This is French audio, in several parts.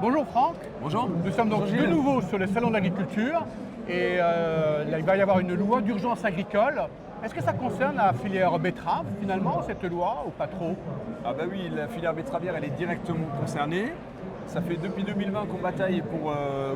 Bonjour Franck. Bonjour. Nous sommes donc Bonjour de Gilles. nouveau sur le salon de l'agriculture et là, il va y avoir une loi d'urgence agricole. Est-ce que ça concerne la filière betterave finalement, cette loi, ou pas trop? Ah bah oui, la filière betteravière elle est directement concernée. Ça fait depuis 2020 qu'on bataille pour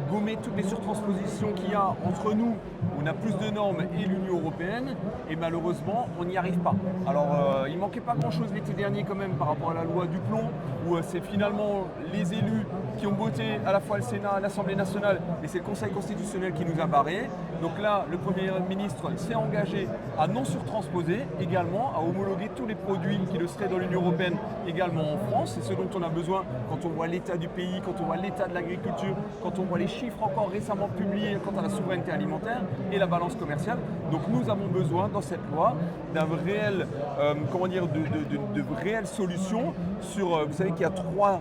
gommer toutes les surtranspositions qu'il y a entre nous, où on a plus de normes, et l'Union européenne, et malheureusement on n'y arrive pas. Alors il manquait pas grand chose l'été dernier quand même par rapport à la loi du plomb, où c'est finalement les élus qui ont voté à la fois le Sénat, l'Assemblée nationale, et c'est le Conseil constitutionnel qui nous a barrés. Donc là, le Premier ministre s'est engagé à non surtransposer, également à homologuer tous les produits qui le seraient dans l'Union européenne, également en France. C'est ce dont on a besoin quand on voit l'état du pays, quand on voit l'état de l'agriculture, quand on voit les chiffres encore récemment publiés quant à la souveraineté alimentaire et la balance commerciale. Donc nous avons besoin dans cette loi d'un réel, de réelles solutions sur, vous savez qu'il y a trois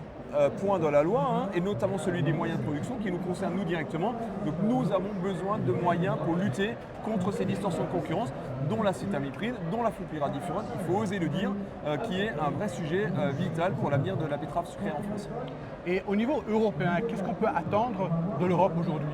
points dans la loi, et notamment celui des moyens de production qui nous concerne nous directement. Donc nous avons besoin de moyens pour lutter contre ces distorsions de concurrence, dont l'acétamipride, dont la floupiradifuron, il faut oser le dire, qui est un vrai sujet vital pour l'avenir de la betterave sucrée en France. Et au niveau européen, qu'est-ce qu'on peut attendre de l'Europe aujourd'hui?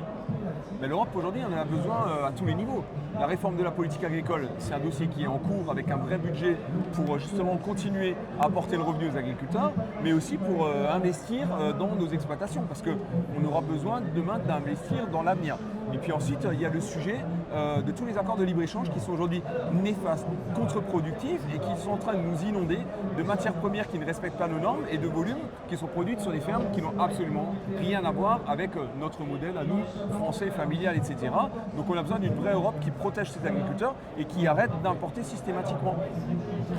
Mais l'Europe aujourd'hui en a besoin à tous les niveaux. La réforme de la politique agricole, c'est un dossier qui est en cours avec un vrai budget pour justement continuer à apporter le revenu aux agriculteurs, mais aussi pour investir dans nos exploitations, parce qu'on aura besoin demain d'investir dans l'avenir. Et puis ensuite, il y a le sujet de tous les accords de libre-échange qui sont aujourd'hui néfastes, contre-productifs et qui sont en train de nous inonder de matières premières qui ne respectent pas nos normes et de volumes qui sont produites sur des fermes qui n'ont absolument rien à voir avec notre modèle à nous, français, familial, etc. Donc on a besoin d'une vraie Europe qui protège ses agriculteurs et qui arrête d'importer systématiquement.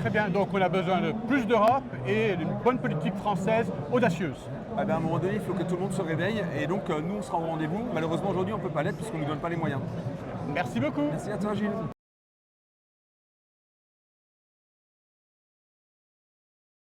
Très bien, donc on a besoin de plus d'Europe et d'une bonne politique française audacieuse. À un moment donné, il faut que tout le monde se réveille et donc nous on sera au rendez-vous. Malheureusement aujourd'hui on ne peut pas l'être puisqu'on ne nous donne pas les moyens. Merci beaucoup. Merci à toi Gilles.